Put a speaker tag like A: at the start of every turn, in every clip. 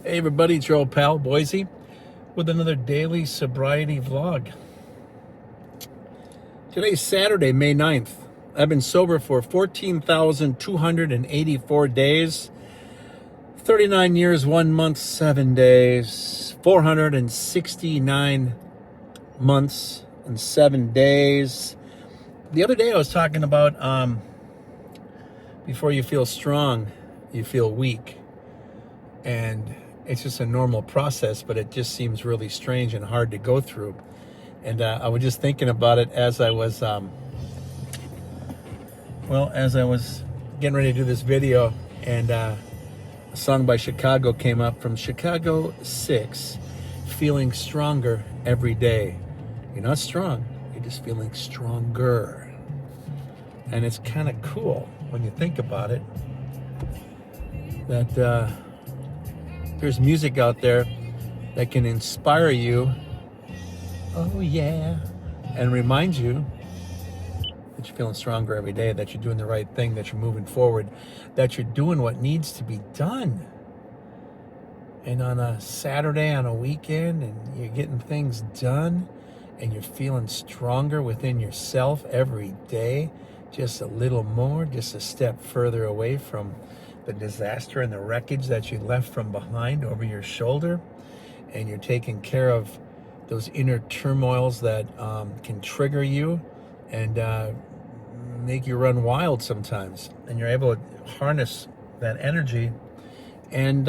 A: Hey everybody, it's your old pal Boise with another daily sobriety vlog. Today's Saturday, May 9th. I've been sober for 14,284 days, 39 years, 1 month, 7 days, 469 months and 7 days. The other day I was talking about before you feel strong, you feel weak. And it's just a normal process, but it just seems really strange and hard to go through. And I was just thinking about it as I was, getting ready to do this video, and a song by Chicago came up from Chicago 6, feeling stronger every day. You're not strong, you're just feeling stronger. And it's kind of cool when you think about it, that there's music out there that can inspire you, oh yeah, and remind you that you're feeling stronger every day, that you're doing the right thing, that you're moving forward, that you're doing what needs to be done. And on a Saturday, on a weekend, and you're getting things done, and you're feeling stronger within yourself every day, just a little more, just a step further away from the disaster and the wreckage that you left from behind over your shoulder, and you're taking care of those inner turmoils that can trigger you and make you run wild sometimes, and you're able to harness that energy and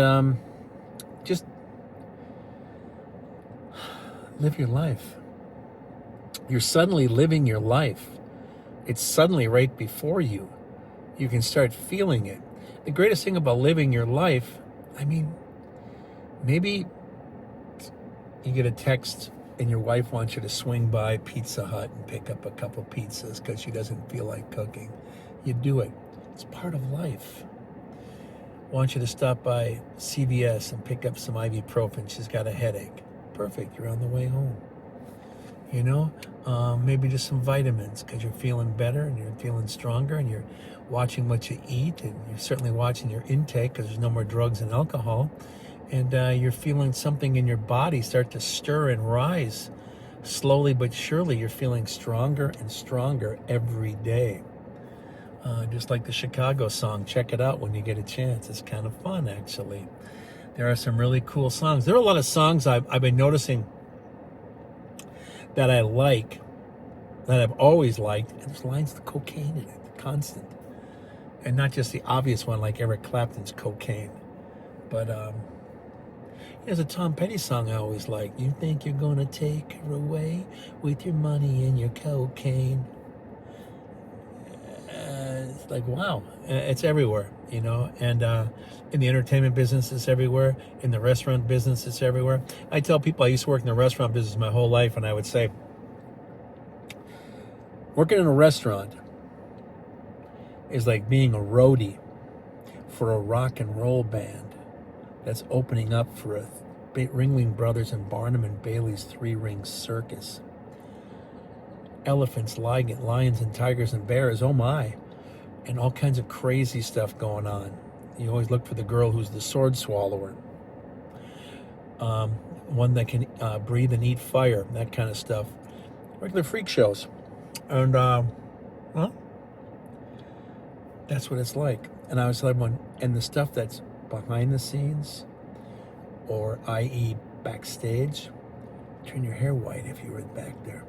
A: just live your life. You're suddenly living your life. It's suddenly right before you. You can start feeling it. The greatest thing about living your life, maybe you get a text and your wife wants you to swing by Pizza Hut and pick up a couple pizzas because she doesn't feel like cooking. You do it. It's part of life. Wants you to stop by CVS and pick up some ibuprofen. She's got a headache. Perfect. You're on the way home. You know, maybe just some vitamins because you're feeling better and you're feeling stronger, and you're watching what you eat, and you're certainly watching your intake because there's no more drugs and alcohol, and you're feeling something in your body start to stir and rise slowly but surely. You're feeling stronger and stronger every day, just like the Chicago song. Check it out when you get a chance. It's kind of fun, actually. There are some really cool songs. There are a lot of songs I've been noticing that I like, that I've always liked, and there's lines of cocaine in it, constant. And not just the obvious one like Eric Clapton's Cocaine, but there's a Tom Petty song I always like. You think you're gonna take her away with your money and your cocaine. It's like, wow, it's everywhere, you know, and in the entertainment business, it's everywhere. In the restaurant business, it's everywhere. I tell people I used to work in the restaurant business my whole life, and I would say, working in a restaurant is like being a roadie for a rock and roll band that's opening up for a Ringling Brothers and Barnum and Bailey's 3-ring circus. Elephants, lions, and tigers and bears, oh my. And all kinds of crazy stuff going on. You always look for the girl who's the sword swallower. One that can breathe and eat fire, that kind of stuff. Regular freak shows. And, well, that's what it's like. And I was like, and the stuff that's behind the scenes, or i.e. backstage, turn your hair white if you were back there.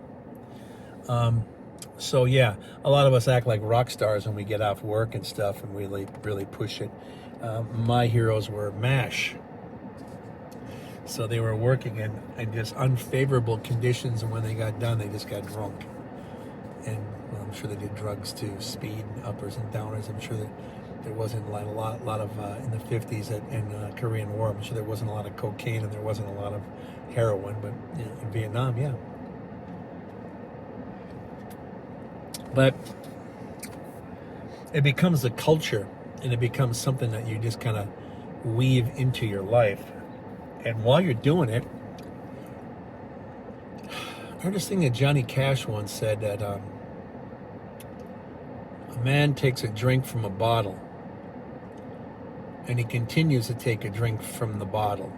A: So yeah, a lot of us act like rock stars when we get off work and stuff, and really, really push it. My heroes were MASH. So they were working in just unfavorable conditions, and when they got done, they just got drunk. And well, I'm sure they did drugs too, speed and uppers and downers. I'm sure that there wasn't a lot of in the 50s in Korean War. I'm sure there wasn't a lot of cocaine and there wasn't a lot of heroin, but you know, in Vietnam, yeah. But it becomes a culture, and it becomes something that you just kind of weave into your life. And while you're doing it, I heard this thing that Johnny Cash once said, that a man takes a drink from a bottle And he continues to take a drink from the bottle.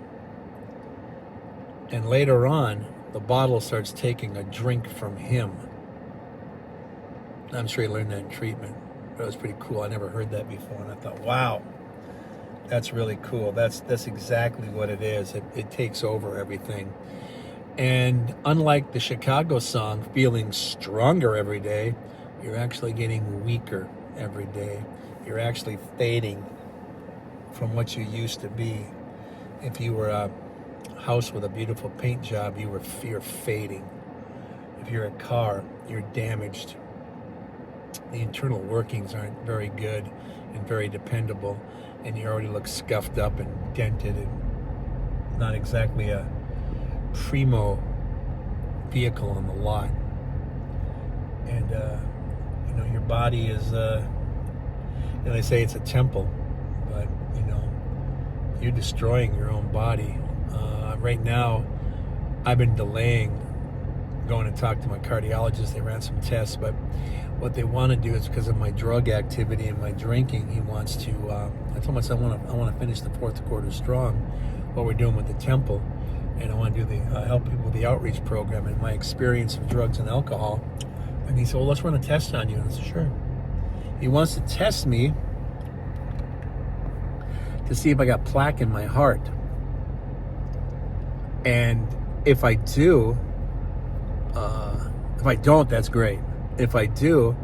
A: And later on, the bottle starts taking a drink from him. I'm sure he learned that in treatment. That was pretty cool. I never heard that before, and I thought, wow, that's really cool. That's exactly what it is. It takes over everything. And unlike the Chicago song, feeling stronger every day, you're actually getting weaker every day. You're actually fading from what you used to be. If you were a house with a beautiful paint job, you're fading. If you're a car, you're damaged. The internal workings aren't very good and very dependable, and you already look scuffed up and dented and not exactly a primo vehicle on the lot. And your body is they say it's a temple, but you're destroying your own body. Right now I've been delaying going to talk to my cardiologist. They ran some tests, but what they want to do is, because of my drug activity and my drinking, he wants to I told myself I want to finish the fourth quarter strong, what we're doing with the temple, and I want to do the help people with the outreach program and my experience of drugs and alcohol. And he said, well, let's run a test on you. And I said, sure. He wants to test me to see if I got plaque in my heart. And if I do, if I don't, that's great. If I do,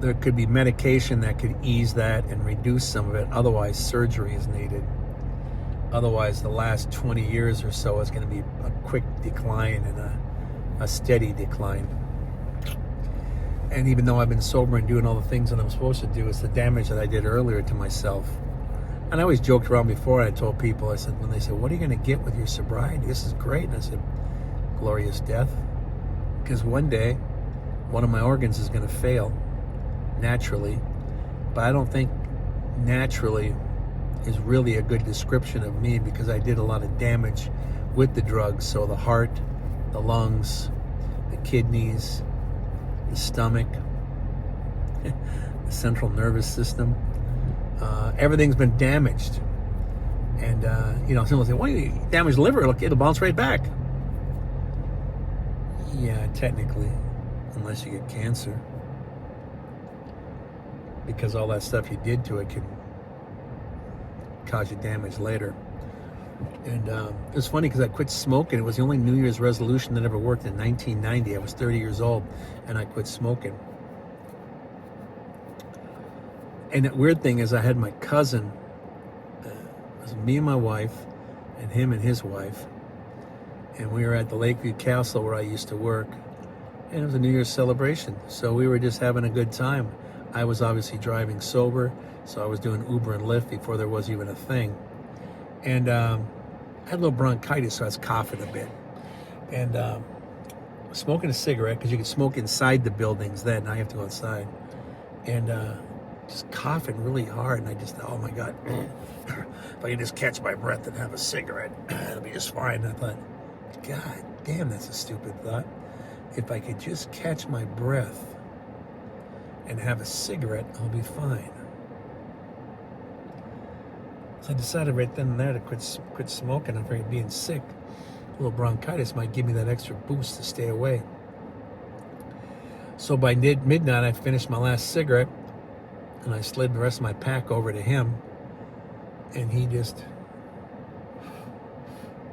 A: there could be medication that could ease that and reduce some of it. Otherwise, surgery is needed. Otherwise, the last 20 years or so is going to be a quick decline and a steady decline. And even though I've been sober and doing all the things that I'm supposed to do, it's the damage that I did earlier to myself. And I always joked around before. I told people, I said, when they said, what are you going to get with your sobriety? This is great. And I said, glorious death. Because one day, one of my organs is going to fail naturally. But I don't think naturally is really a good description of me, because I did a lot of damage with the drugs. So the heart, the lungs, the kidneys, the stomach, the central nervous system. Everything's been damaged. And, someone say, well, you damaged the liver, it'll bounce right back. Yeah, technically, unless you get cancer. Because all that stuff you did to it can cause you damage later. And it's funny because I quit smoking. It was the only New Year's resolution that ever worked in 1990. I was 30 years old, and I quit smoking. And the weird thing is, I had my cousin, it was me and my wife, and him and his wife, and we were at the Lakeview Castle where I used to work, and it was a New Year's celebration. So we were just having a good time. I was obviously driving sober, so I was doing Uber and Lyft before there was even a thing. And I had a little bronchitis, so I was coughing a bit. And smoking a cigarette, because you can smoke inside the buildings then. Now you have to go outside. And just coughing really hard. And I just thought, oh my God, if I can just catch my breath and have a cigarette, it'll be just fine. And I thought, God damn, that's a stupid thought. If I could just catch my breath and have a cigarette, I'll be fine. So I decided right then and there to quit smoking. I'm afraid of being sick. A little bronchitis might give me that extra boost to stay away. So by midnight, I finished my last cigarette, and I slid the rest of my pack over to him, and he just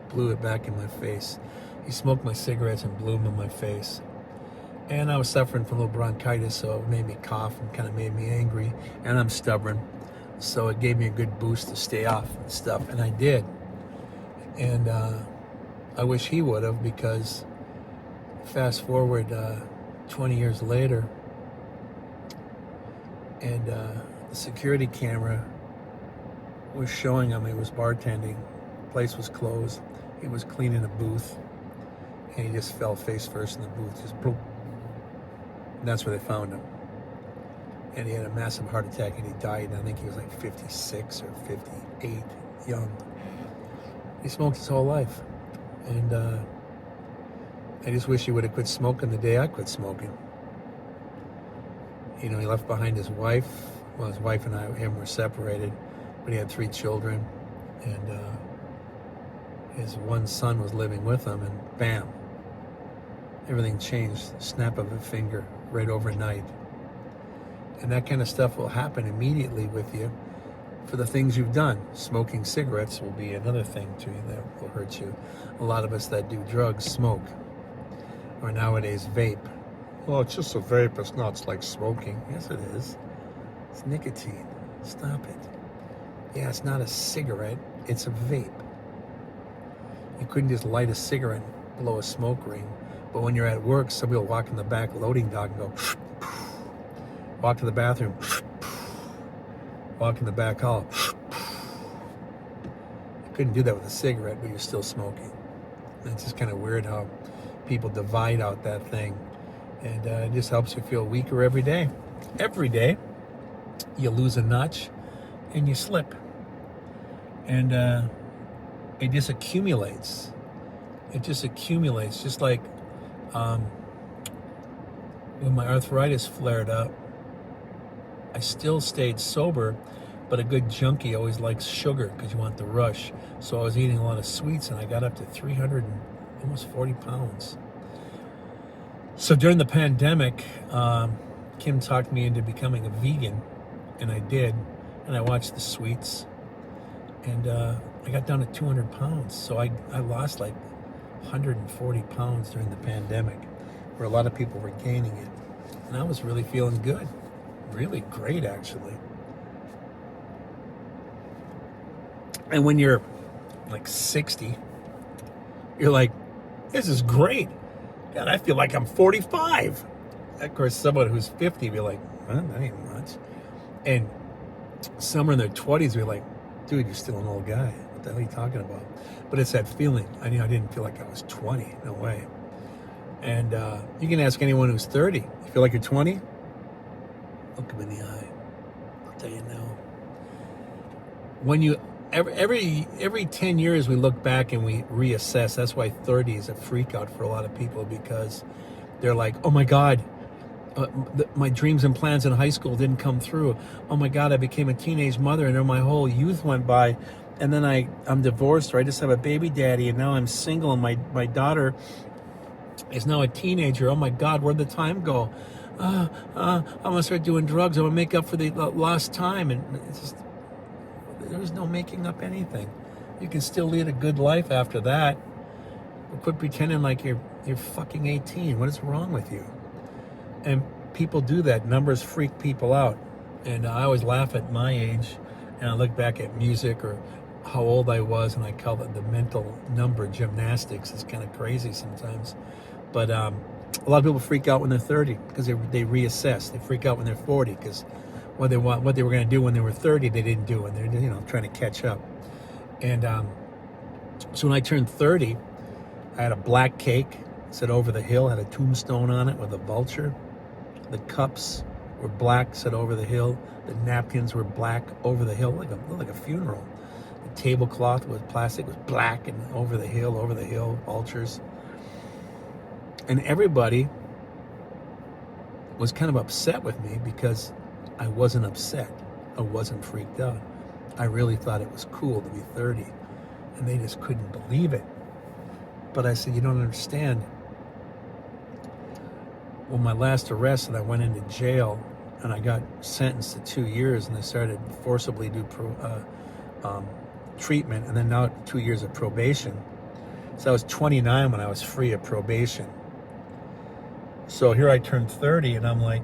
A: blew it back in my face. He smoked my cigarettes and blew them in my face. And I was suffering from a little bronchitis, so it made me cough and kind of made me angry. And I'm stubborn, so it gave me a good boost to stay off and stuff, and I did. And I wish he would have, because fast forward 20 years later, and the security camera was showing him. He was bartending. The place was closed. He was cleaning a booth, and he just fell face first in the booth, just bloop. And that's where they found him. And he had a massive heart attack, and he died. I think he was like 56 or 58, young. He smoked his whole life. And I just wish he would have quit smoking the day I quit smoking. You know, he left behind his wife. Well, his wife and him were separated. but he had 3 children, and his one son was living with him, and bam, everything changed, snap of a finger, right overnight. And that kind of stuff will happen immediately with you for the things you've done. Smoking cigarettes will be another thing to you that will hurt you. A lot of us that do drugs smoke, or nowadays vape. Well, it's just a vape, it's not, it's like smoking. Yes, it is. It's nicotine. Stop it. Yeah, it's not a cigarette, it's a vape. You couldn't just light a cigarette and blow a smoke ring. But when you're at work, somebody will walk in the back loading dock and go, walk to the bathroom, walk in the back hall. You couldn't do that with a cigarette, but you're still smoking. And it's just kind of weird how people divide out that thing. And it just helps you feel weaker every day. Every day, you lose a notch and you slip. And it just accumulates. It just accumulates. Just like when my arthritis flared up, I still stayed sober, but a good junkie always likes sugar because you want the rush. So I was eating a lot of sweets, and I got up to 300 and almost 40 pounds. So during the pandemic, Kim talked me into becoming a vegan, and I did. And I watched the sweets, and I got down to 200 pounds. So I lost like 140 pounds during the pandemic, where a lot of people were gaining it. And I was really feeling good. Really great, actually. And when you're like 60, you're like, this is great. God, I feel like I'm 45. Of course, someone who's 50 be like, well, that ain't much. And some in their 20s be like, dude, you're still an old guy. What the hell are you talking about? But it's that feeling. I mean, I didn't feel like I was 20. No way. And you can ask anyone who's 30. You feel like you're 20? Look them in the eye. I'll tell you no. When you every 10 years we look back and we reassess. That's why 30 is a freak out for a lot of people, because they're like, oh my God, my dreams and plans in high school didn't come through. Oh my God, I became a teenage mother and then my whole youth went by, and then I'm divorced, or I just have a baby daddy, and now I'm single, and my daughter is now a teenager. Oh my God, where'd the time go? I'm gonna start doing drugs. I'm gonna make up for the lost time. And it's just, there's no making up anything. You can still lead a good life after that. But quit pretending like you're fucking 18. What is wrong with you? And people do that. Numbers freak people out. And I always laugh at my age, and I look back at music or how old I was, and I call it the mental number gymnastics. It's kind of crazy sometimes. But a lot of people freak out when they're 30 because they reassess. They freak out when they're 40 because what they were going to do when they were 30, they didn't do, and they're trying to catch up. And so when I turned 30, I had a black cake, said "Over the Hill," had a tombstone on it with a vulture. The cups were black, said "Over the Hill." The napkins were black, "Over the Hill," like a funeral. The tablecloth was plastic, was black, and "Over the Hill," vultures. And everybody was kind of upset with me because I wasn't upset. I wasn't freaked out. I really thought it was cool to be 30. And they just couldn't believe it. But I said, you don't understand. Well, my last arrest, and I went into jail, and I got sentenced to 2 years, and they started forcibly do treatment, and then now 2 years of probation. So I was 29 when I was free of probation. So here I turned 30, and I'm like,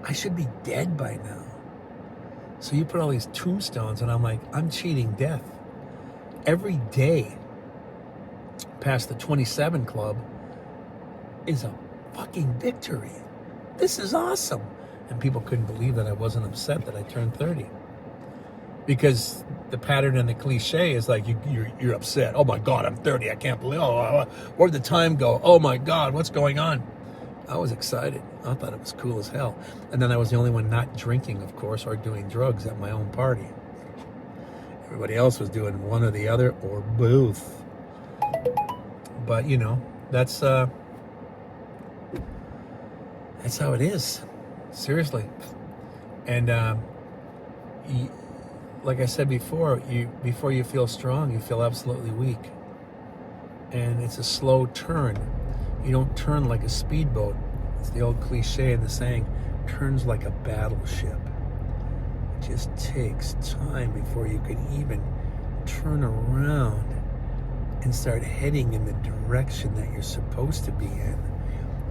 A: I should be dead by now. So you put all these tombstones, and I'm like, I'm cheating death. Every day past the 27 club is a fucking victory. This is awesome. And people couldn't believe that I wasn't upset that I turned 30. Because the pattern and the cliche is like, you're upset. Oh my God, I'm 30. I can't believe, where'd the time go? Oh my God, what's going on? I was excited. I thought it was cool as hell. And then I was the only one not drinking, of course, or doing drugs at my own party. Everybody else was doing one or the other, or both. But, that's how it is. Seriously. And you, like I said before, before you feel strong, you feel absolutely weak. And it's a slow turn. You don't turn like a speedboat. It's the old cliche and the saying, turns like a battleship. It just takes time before you can even turn around and start heading in the direction that you're supposed to be in.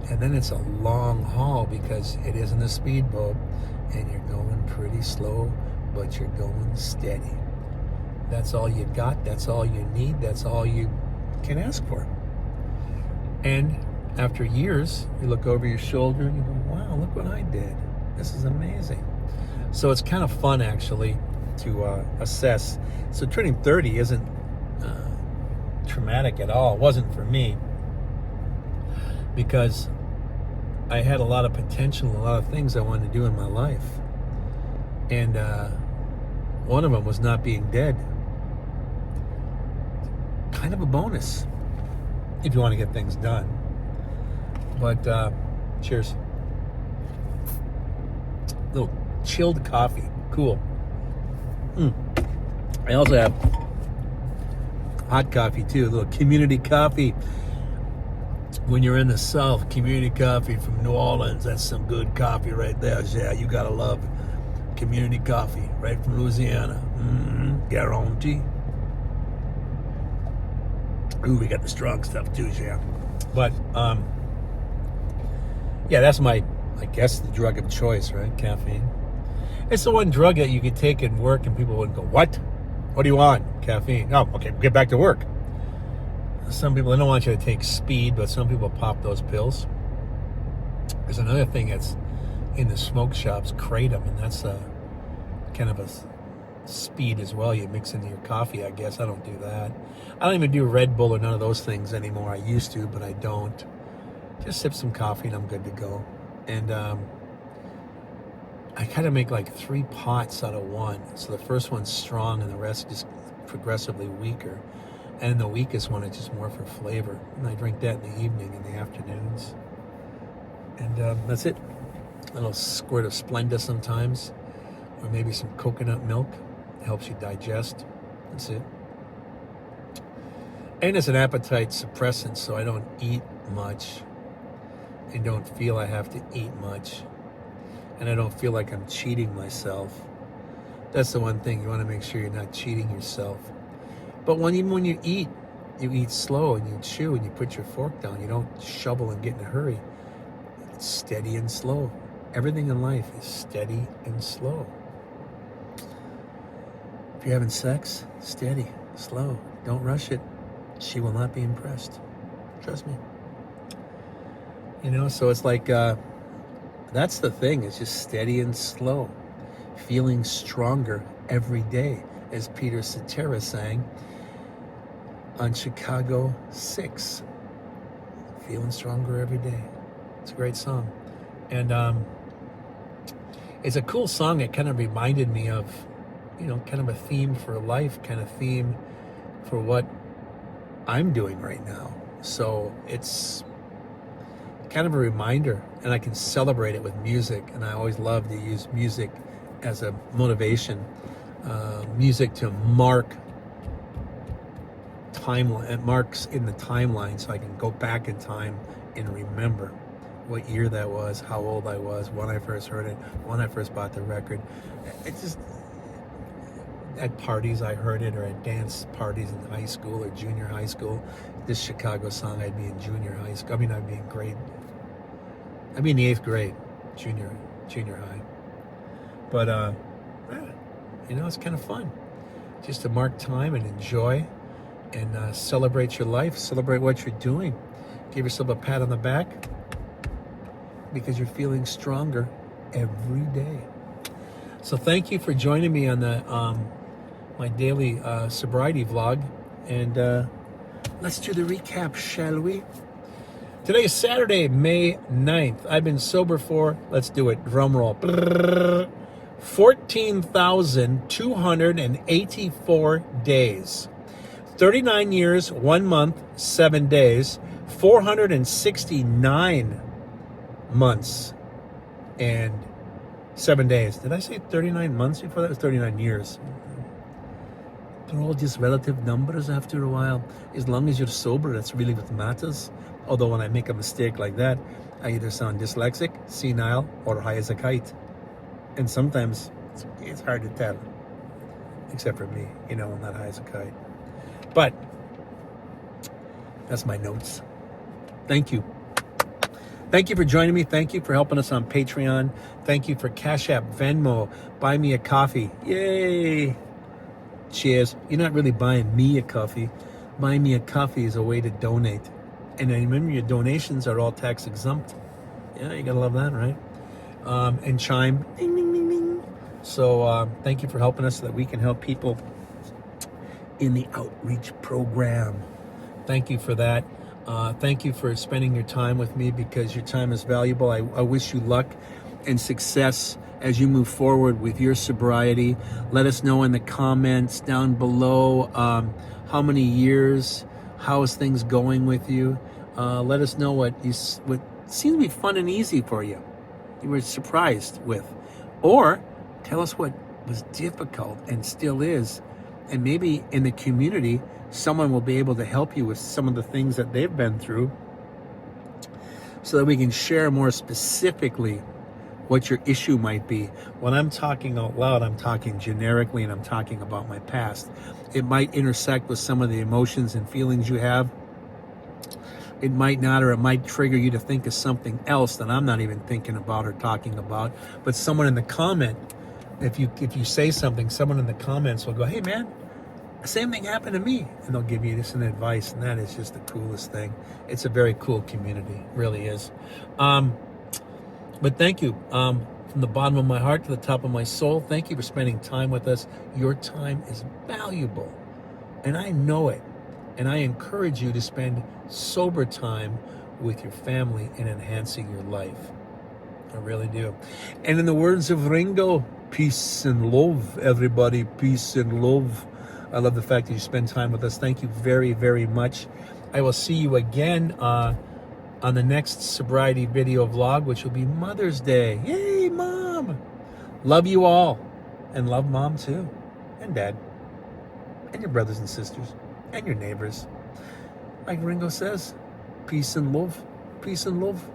A: And then it's a long haul because it isn't a speedboat and you're going pretty slow, but you're going steady. That's all you got. That's all you need. That's all you can ask for. And after years, you look over your shoulder and you go, wow, look what I did. This is amazing. So it's kind of fun, actually, to assess. So turning 30 isn't traumatic at all. It wasn't for me, because I had a lot of potential, a lot of things I wanted to do in my life. And one of them was not being dead. Kind of a bonus if you want to get things done. But cheers. Little chilled coffee. Cool. I also have hot coffee too. A little community coffee. When you're in the South, community coffee from New Orleans, that's some good coffee right there. Yeah, you gotta love community coffee right from Louisiana. Guarantee. Ooh, we got the strong stuff too, yeah. But yeah, that's I guess the drug of choice, right? Caffeine. It's the one drug that you could take in work and people wouldn't go, what? What do you want? Caffeine. Oh, okay, get back to work. Some people, they don't want you to take speed, but some people pop those pills. There's another thing that's in the smoke shops, kratom, and that's kind of a speed as well. You mix into your coffee, I guess. I don't do that. I don't even do Red Bull or none of those things anymore. I used to, but I don't. Just sip some coffee and I'm good to go. And I kind of make like 3 pots out of one. So the first one's strong and the rest just progressively weaker. And the weakest one is just more for flavor. And I drink that in the evening, in the afternoons. And that's it. A little squirt of Splenda sometimes. Or maybe some coconut milk. It helps you digest. That's it. And it's an appetite suppressant, so I don't eat much. And don't feel I have to eat much. And I don't feel like I'm cheating myself. That's the one thing. You want to make sure you're not cheating yourself. But even when you eat slow and you chew and you put your fork down. You don't shovel and get in a hurry. It's steady and slow. Everything in life is steady and slow. If you're having sex, steady, slow. Don't rush it. She will not be impressed. Trust me. You know, so it's like, that's the thing. It's just steady and slow. Feeling stronger every day, as Peter Cetera sang on Chicago 6. Feeling stronger every day. It's a great song. And it's a cool song. It kind of reminded me of, you know, kind of a theme for life, kind of theme for what I'm doing right now. So it's kind of a reminder, and I can celebrate it with music. And I always love to use music as a motivation, music to mark timeline, marks in the timeline, so I can go back in time and remember what year that was, how old I was, when I first heard it, when I first bought the record. It's just at parties I heard it, or at dance parties in high school or junior high school. This Chicago song, I'd be in junior high school. I'd be in the 8th grade, junior high. But you know, it's kind of fun just to mark time and enjoy and celebrate your life, celebrate what you're doing. Give yourself a pat on the back because you're feeling stronger every day. So thank you for joining me on the my daily sobriety vlog, and let's do the recap, shall we? Today is Saturday, May 9th. I've been sober for, let's do it, drum roll, 14,284 days. 39 years, 1 month, 7 days, 469 months, and 7 days. Did I say 39 months before that? It was 39 years. They're all just relative numbers after a while. As long as you're sober, that's really what matters. Although when I make a mistake like that, I either sound dyslexic, senile, or high as a kite. And sometimes it's hard to tell. Except for me, I'm not high as a kite. But that's my notes. Thank you. Thank you for joining me. Thank you for helping us on Patreon. Thank you for Cash App, Venmo, Buy Me a Coffee. Yay! Cheers. You're not really buying me a coffee. Buying me a coffee is a way to donate. And remember, your donations are all tax exempt. Yeah, you gotta love that, right? And Chime. Ding, ding, ding, ding. So thank you for helping us so that we can help people in the outreach program. Thank you for that. Thank you for spending your time with me, because your time is valuable. I wish you luck and success as you move forward with your sobriety. Let us know in the comments down below how many years, how is things going with you. Let us know what seems to be fun and easy for you. You were surprised with. Or tell us what was difficult and still is. And maybe in the community, someone will be able to help you with some of the things that they've been through, so that we can share more specifically what your issue might be. When I'm talking out loud, I'm talking generically, and I'm talking about my past. It might intersect with some of the emotions and feelings you have. It might not, or it might trigger you to think of something else that I'm not even thinking about or talking about. But someone in the comment, if you say something, someone in the comments will go, "Hey man, the same thing happened to me," and they'll give you this advice, and that is just the coolest thing. It's a very cool community, it really is. But thank you, from the bottom of my heart to the top of my soul. Thank you for spending time with us. Your time is valuable, and I know it. And I encourage you to spend sober time with your family and enhancing your life. I really do. And in the words of Ringo, peace and love, everybody. Peace and love. I love the fact that you spend time with us. Thank you very, very much. I will see you again on the next sobriety video vlog, which will be Mother's Day. Yay, Mom! Love you all. And love Mom too. And Dad. And your brothers and sisters. And your neighbors. Like Ringo says, peace and love. Peace and love.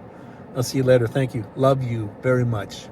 A: I'll see you later. Thank you. Love you very much.